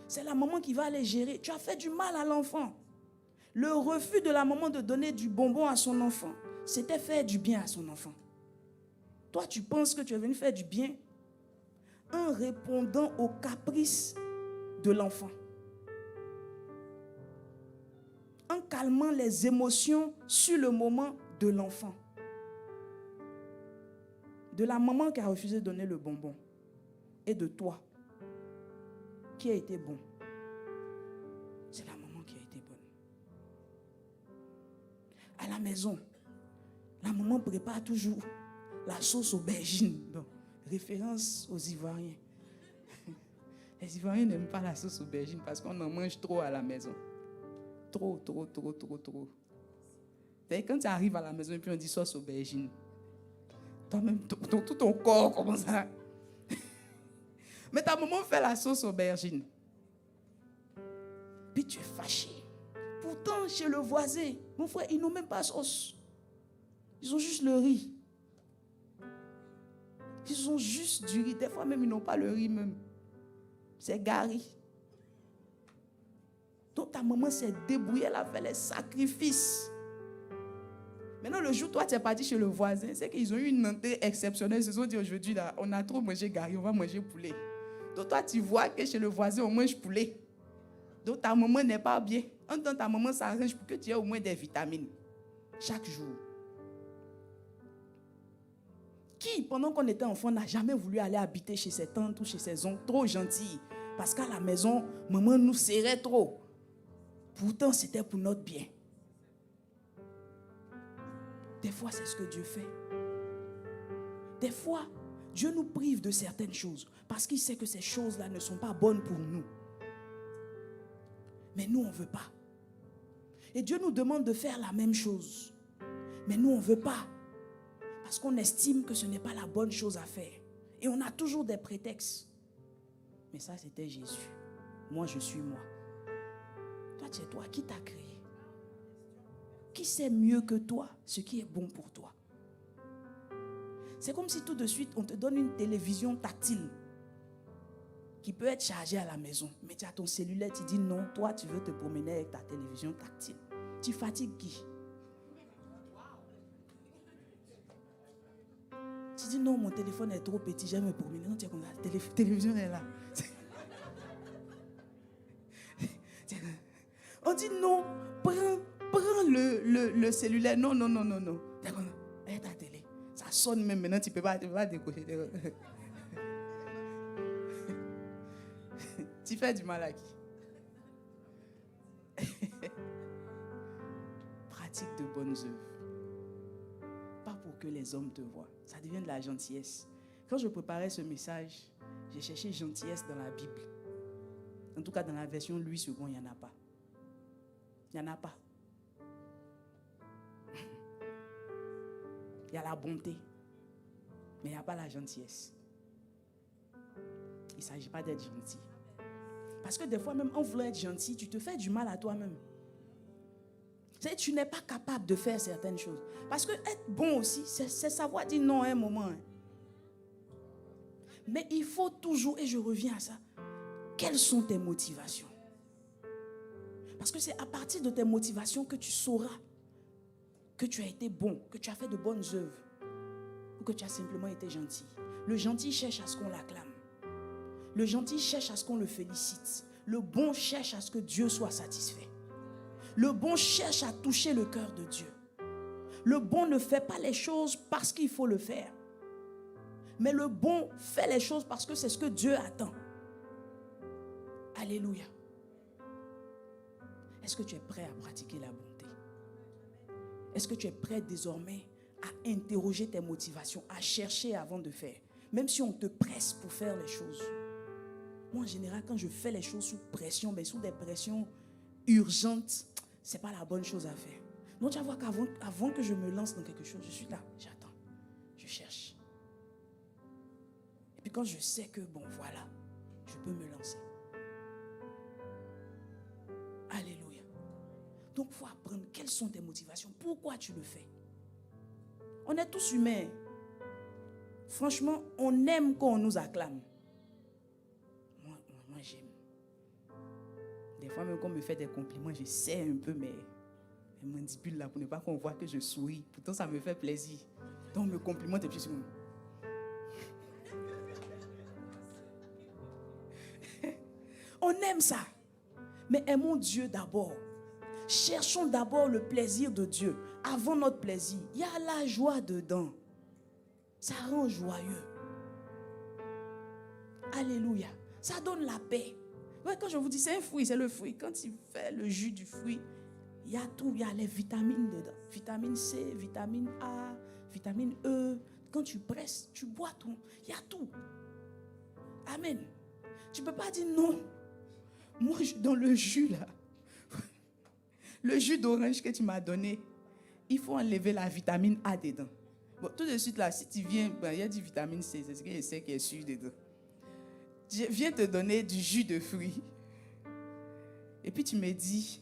C'est la maman qui va aller gérer. Tu as fait du mal à l'enfant. Le refus de la maman de donner du bonbon à son enfant, c'était faire du bien à son enfant. Toi, tu penses que tu es venu faire du bien en répondant aux caprices de l'enfant. En calmant les émotions sur le moment de l'enfant. De la maman qui a refusé de donner le bonbon. Et de toi, qui a été bon. C'est la maman qui a été bonne. À la maison, la maman prépare toujours la sauce aubergine. Donc, référence aux Ivoiriens. Les Ivoiriens n'aiment pas la sauce aubergine parce qu'on en mange trop à la maison. Trop. Quand tu arrives à la maison et puis on dit sauce aubergine, toi-même, tout ton corps commence à... Mais ta maman fait la sauce aubergine. Puis tu es fâché. Pourtant, chez le voisin, mon frère, ils n'ont même pas sauce. Ils ont juste le riz. Ils ont juste du riz. Des fois même, ils n'ont pas le riz même. C'est gari. Donc ta maman s'est débrouillée, elle a fait les sacrifices. Maintenant, le jour où toi, tu es parti chez le voisin, c'est qu'ils ont eu une entrée exceptionnelle. Ils se sont dit aujourd'hui, là, on a trop mangé gari, on va manger poulet. Donc toi, tu vois que chez le voisin, on mange poulet. Donc ta maman n'est pas bien. En tant que ta maman s'arrange pour que tu aies au moins des vitamines. Chaque jour. Qui, pendant qu'on était enfant, n'a jamais voulu aller habiter chez ses tantes ou chez ses oncles, trop gentils? Parce qu'à la maison, maman nous serrait trop. Pourtant, c'était pour notre bien. Des fois, c'est ce que Dieu fait. Des fois, Dieu nous prive de certaines choses parce qu'il sait que ces choses-là ne sont pas bonnes pour nous. Mais nous, on ne veut pas. Et Dieu nous demande de faire la même chose. Mais nous, on ne veut pas. Parce qu'on estime que ce n'est pas la bonne chose à faire. Et on a toujours des prétextes. Mais ça, c'était Jésus. Moi, je suis moi. Toi, tu es toi. Qui t'a créé? Qui sait mieux que toi ce qui est bon pour toi? C'est comme si tout de suite, on te donne une télévision tactile qui peut être chargée à la maison. Mais tu as ton cellulaire, tu dis non, toi, tu veux te promener avec ta télévision tactile. Tu fatigues qui? Tu dis non, mon téléphone est trop petit, j'aime me promener. Non, tu es comme ça, la télévision est là. On dit non, prends le cellulaire. Non. D'accord, ta télé. Ça sonne même maintenant, tu ne peux pas décocher. Tu fais du mal à qui? Pratique de bonnes œuvres. Pas pour que les hommes te voient. Ça devient de la gentillesse. Quand je préparais ce message, j'ai cherché gentillesse dans la Bible. En tout cas, dans la version Louis II, il n'y en a pas. Il n'y en a pas. Il y a la bonté, mais il n'y a pas la gentillesse. Il ne s'agit pas d'être gentil. Parce que des fois, même en voulant être gentil, tu te fais du mal à toi-même. Tu n'es pas capable de faire certaines choses. Parce que être bon aussi, c'est savoir dire non à un moment. Mais il faut toujours, et je reviens à ça, quelles sont tes motivations? Parce que c'est à partir de tes motivations que tu sauras que tu as été bon, que tu as fait de bonnes œuvres, ou que tu as simplement été gentil. Le gentil cherche à ce qu'on l'acclame. Le gentil cherche à ce qu'on le félicite. Le bon cherche à ce que Dieu soit satisfait. Le bon cherche à toucher le cœur de Dieu. Le bon ne fait pas les choses parce qu'il faut le faire. Mais le bon fait les choses parce que c'est ce que Dieu attend. Alléluia. Est-ce que tu es prêt à pratiquer la bonté? Est-ce que tu es prêt désormais à interroger tes motivations, à chercher avant de faire? Même si on te presse pour faire les choses. Moi, en général, quand je fais les choses sous pression, sous des pressions urgentes, ce n'est pas la bonne chose à faire. Donc, tu vas voir qu'avant que je me lance dans quelque chose, je suis là, j'attends, je cherche. Et puis quand je sais que, bon, voilà, je peux me lancer. Alléluia. Donc, il faut apprendre quelles sont tes motivations. Pourquoi tu le fais? On est tous humains. Franchement, on aime quand on nous acclame. fois même qu'on me fait des compliments, j'essaie un peu mes mandibules là pour ne pas qu'on voit que je souris. Pourtant, ça me fait plaisir. Donc, on me complimente et puis je suis... On aime ça. Mais aimons Dieu d'abord. Cherchons d'abord le plaisir de Dieu avant notre plaisir. Il y a la joie dedans. Ça rend joyeux. Alléluia. Ça donne la paix. Ouais, quand je vous dis c'est un fruit, c'est le fruit. Quand il fait le jus du fruit, il y a tout, il y a les vitamines dedans. Vitamine C, vitamine A, vitamine E. Quand tu presses, tu bois tout. Il y a tout. Amen. Tu ne peux pas dire non. Moi, dans le jus là, le jus d'orange que tu m'as donné, il faut enlever la vitamine A dedans. Bon, tout de suite là, si tu viens, il y a du vitamine C, c'est ce que je sais qui est sûr dedans. Je viens te donner du jus de fruits. Et puis tu me dis,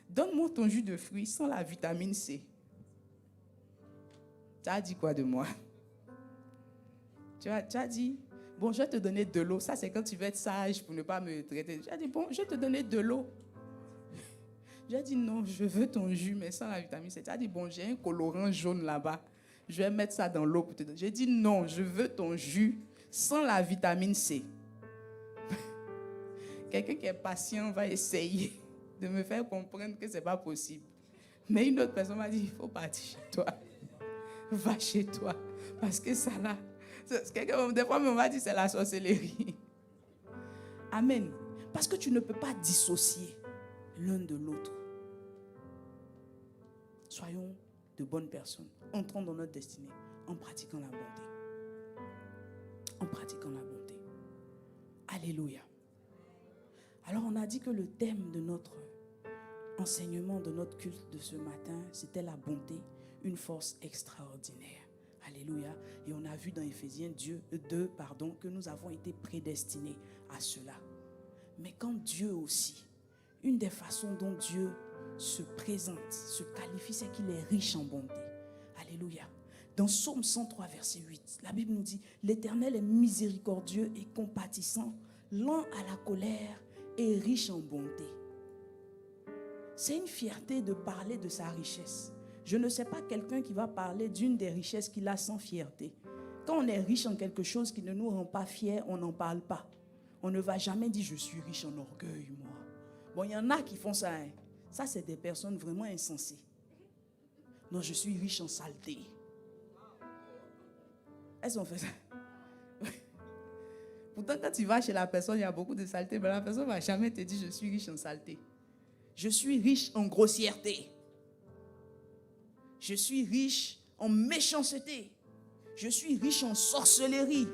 donne-moi ton jus de fruits sans la vitamine C. Tu as dit quoi de moi? Tu as dit, bon, je vais te donner de l'eau. Ça, c'est quand tu veux être sage pour ne pas me traiter. Tu as dit, bon, je vais te donner de l'eau. J'ai dit, non, je veux ton jus, mais sans la vitamine C. Tu as dit, bon, j'ai un colorant jaune là-bas. Je vais mettre ça dans l'eau pour te donner. J'ai dit, non, je veux ton jus sans la vitamine C. Quelqu'un qui est patient va essayer de me faire comprendre que ce n'est pas possible. Mais une autre personne m'a dit, il faut partir chez toi. Va chez toi. Parce que ça là, des fois, on m'a dit, c'est la sorcellerie. Amen. Parce que tu ne peux pas dissocier l'un de l'autre. Soyons de bonnes personnes. Entrons dans notre destinée en pratiquant la bonté. En pratiquant la bonté. Alléluia. Alors on a dit que le thème de notre enseignement, de notre culte de ce matin, c'était la bonté, une force extraordinaire. Alléluia. Et on a vu dans Éphésiens 2, que nous avons été prédestinés à cela. Mais quand Dieu aussi, une des façons dont Dieu se présente, se qualifie, c'est qu'il est riche en bonté. Alléluia. Dans Psaume 103, verset 8, la Bible nous dit, l'Éternel est miséricordieux et compatissant, lent à la colère et riche en bonté. C'est une fierté de parler de sa richesse. Je ne sais pas quelqu'un qui va parler d'une des richesses qu'il a sans fierté. Quand on est riche en quelque chose qui ne nous rend pas fiers, on n'en parle pas. On ne va jamais dire je suis riche en orgueil, moi. Bon, il y en a qui font ça. Hein. Ça, c'est des personnes vraiment insensées. Non, je suis riche en saleté. Elles ont fait ça. Pourtant, quand tu vas chez la personne, il y a beaucoup de saleté, mais la personne ne va jamais te dire je suis riche en saleté. Je suis riche en grossièreté. Je suis riche en méchanceté. Je suis riche en sorcellerie.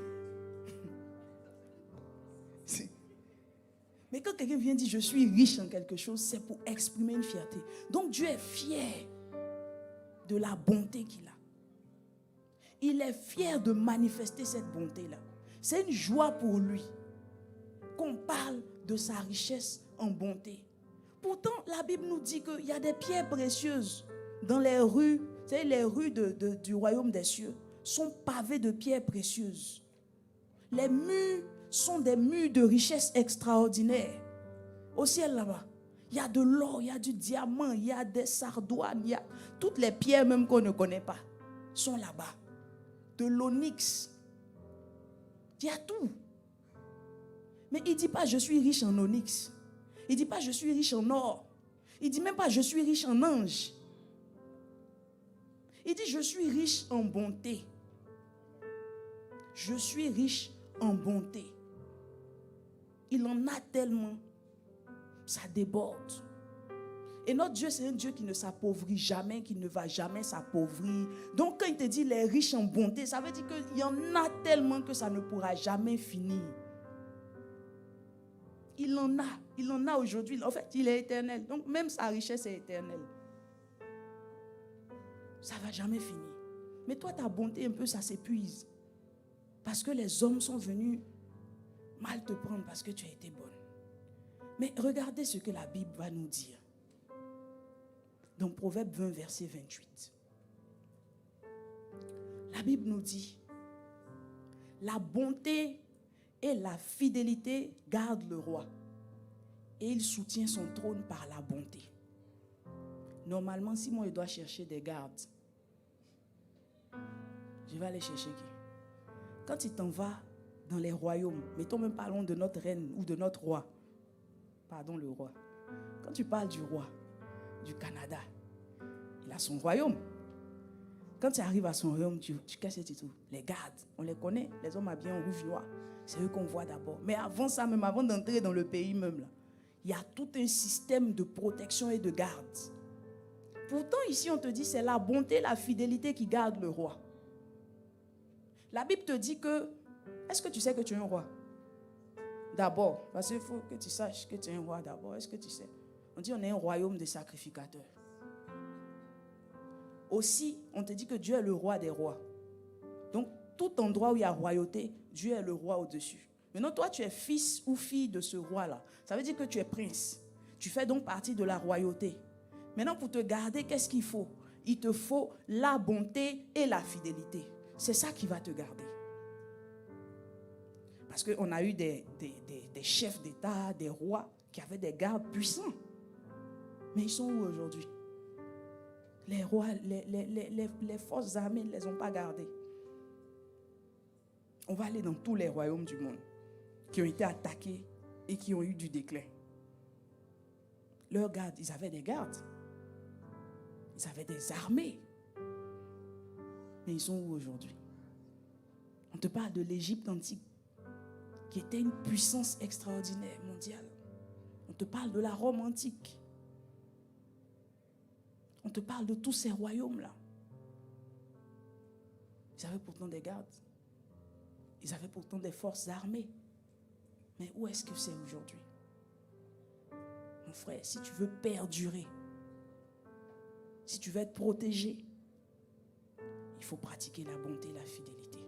Mais quand quelqu'un vient dire je suis riche en quelque chose, c'est pour exprimer une fierté. Donc Dieu est fier de la bonté qu'il a. Il est fier de manifester cette bonté-là. C'est une joie pour lui qu'on parle de sa richesse en bonté. Pourtant, la Bible nous dit qu'il y a des pierres précieuses dans les rues. Vous savez, les rues du royaume des cieux sont pavées de pierres précieuses. Les murs sont des murs de richesse extraordinaire. Au ciel là-bas, il y a de l'or, il y a du diamant, il y a des sardoines, il y a toutes les pierres même qu'on ne connaît pas sont là-bas. De l'onyx. Il y a tout. Mais il ne dit pas je suis riche en onyx. Il ne dit pas je suis riche en or. Il ne dit même pas je suis riche en ange. Il dit je suis riche en bonté. Je suis riche en bonté. Il en a tellement. Ça déborde. Et notre Dieu, c'est un Dieu qui ne s'appauvrit jamais, qui ne va jamais s'appauvrir. Donc quand il te dit il est riche en bonté, ça veut dire qu'il y en a tellement que ça ne pourra jamais finir. Il en a aujourd'hui. En fait, il est éternel. Donc même sa richesse est éternelle. Ça ne va jamais finir. Mais toi, ta bonté un peu, ça s'épuise. Parce que les hommes sont venus mal te prendre parce que tu as été bonne. Mais regardez ce que la Bible va nous dire. Dans Proverbe 20, verset 28. La Bible nous dit, la bonté et la fidélité gardent le roi. et il soutient son trône par la bonté. Normalement, si moi je dois chercher des gardes, je vais aller chercher qui? Quand tu t'en vas dans les royaumes, mettons même parlons de notre reine ou de notre roi, pardon le roi, quand tu parles du roi du Canada, il a son royaume. Quand tu arrives à son royaume, tu casses tout. Les gardes, on les connaît, les hommes habillés en rouge noir, c'est eux qu'on voit d'abord. Mais avant ça, même avant d'entrer dans le pays même, là, il y a tout un système de protection et de garde. Pourtant, ici, on te dit c'est la bonté, la fidélité qui garde le roi. La Bible te dit que, est-ce que tu sais que tu es un roi? D'abord, parce qu'il faut que tu saches que tu es un roi d'abord. Est-ce que tu sais? On dit on est un royaume de sacrificateurs. Aussi, on te dit que Dieu est le roi des rois. Donc, tout endroit où il y a royauté, Dieu est le roi au-dessus. Maintenant, toi, tu es fils ou fille de ce roi-là. Ça veut dire que tu es prince. Tu fais donc partie de la royauté. Maintenant, pour te garder, qu'est-ce qu'il faut? Il te faut la bonté et la fidélité. C'est ça qui va te garder. Parce qu'on a eu des chefs d'État, des rois qui avaient des gardes puissants. Mais ils sont où aujourd'hui? Les rois, les forces armées ne les ont pas gardés. On va aller dans tous les royaumes du monde qui ont été attaqués et qui ont eu du déclin. Leurs gardes, ils avaient des gardes. Ils avaient des armées. Mais ils sont où aujourd'hui? On te parle de l'Égypte antique, qui était une puissance extraordinaire, mondiale. On te parle de la Rome antique. On te parle de tous ces royaumes-là. Ils avaient pourtant des gardes. Ils avaient pourtant des forces armées. Mais où est-ce que c'est aujourd'hui? Mon frère, si tu veux perdurer, si tu veux être protégé, il faut pratiquer la bonté et la fidélité.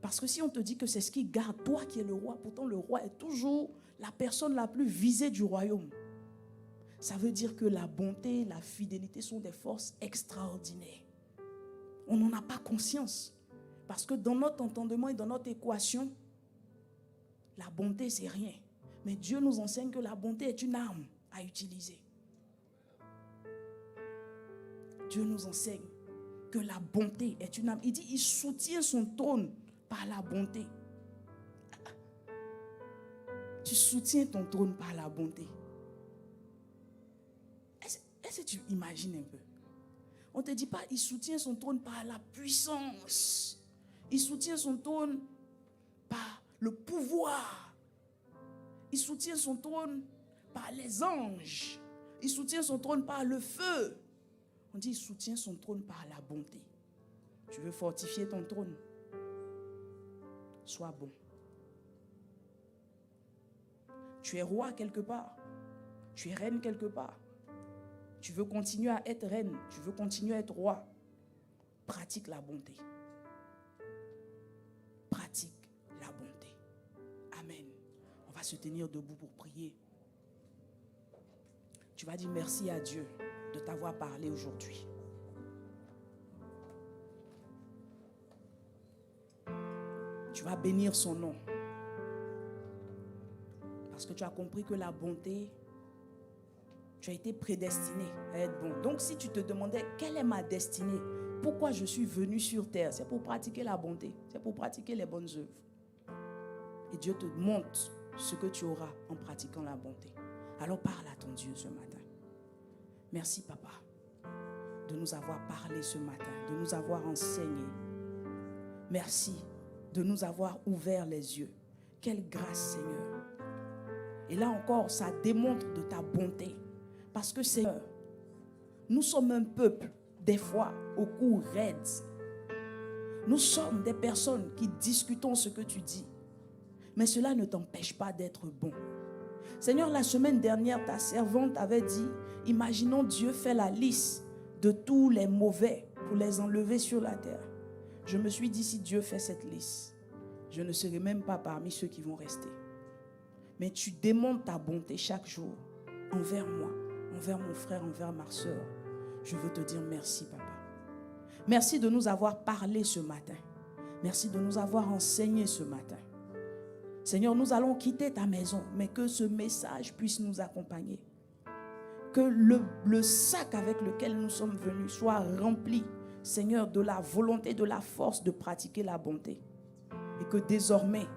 Parce que si on te dit que c'est ce qui garde toi qui es le roi, pourtant le roi est toujours la personne la plus visée du royaume. Ça veut dire que la bonté et la fidélité sont des forces extraordinaires. On n'en a pas conscience. Parce que dans notre entendement et dans notre équation, la bonté, c'est rien. Mais Dieu nous enseigne que la bonté est une arme à utiliser. Dieu nous enseigne que la bonté est une arme. Il dit, il soutient son trône par la bonté. Tu soutiens ton trône par la bonté. Est-ce que tu imagines un peu? On ne te dit pas, il soutient son trône par la puissance. Il soutient son trône par le pouvoir. Il soutient son trône par les anges. Il soutient son trône par le feu. On dit, il soutient son trône par la bonté. Tu veux fortifier ton trône? Sois bon. Tu es roi quelque part. Tu es reine quelque part. Tu veux continuer à être reine. Tu veux continuer à être roi. Pratique la bonté. Pratique la bonté. Amen. On va se tenir debout pour prier. Tu vas dire merci à Dieu de t'avoir parlé aujourd'hui. Tu vas bénir son nom. Parce que tu as compris que la bonté, tu as été prédestiné à être bon. Donc si tu te demandais quelle est ma destinée, pourquoi je suis venu sur terre, c'est pour pratiquer la bonté, c'est pour pratiquer les bonnes œuvres. Et Dieu te montre ce que tu auras en pratiquant la bonté. Alors parle à ton Dieu ce matin. Merci papa de nous avoir parlé ce matin, de nous avoir enseigné. Merci de nous avoir ouvert les yeux. Quelle grâce, Seigneur. Et là encore, ça démontre de ta bonté. Parce que Seigneur, nous sommes un peuple, des fois, au cou raide. Nous sommes des personnes qui discutons ce que tu dis. Mais cela ne t'empêche pas d'être bon. Seigneur, la semaine dernière, ta servante avait dit, imaginons Dieu fait la liste de tous les mauvais pour les enlever sur la terre. Je me suis dit, si Dieu fait cette liste, je ne serai même pas parmi ceux qui vont rester. Mais tu démontres ta bonté chaque jour envers moi, envers mon frère, envers ma soeur. Je veux te dire merci, papa. Merci de nous avoir parlé ce matin. Merci de nous avoir enseigné ce matin. Seigneur, nous allons quitter ta maison, mais que ce message puisse nous accompagner. Que le sac avec lequel nous sommes venus soit rempli, Seigneur, de la volonté, de la force de pratiquer la bonté. Et que désormais,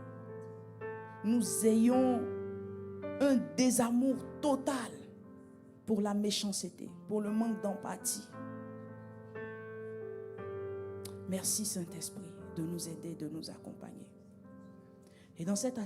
nous ayons un désamour total pour la méchanceté, pour le manque d'empathie. Merci Saint-Esprit de nous aider, de nous accompagner. Et dans cette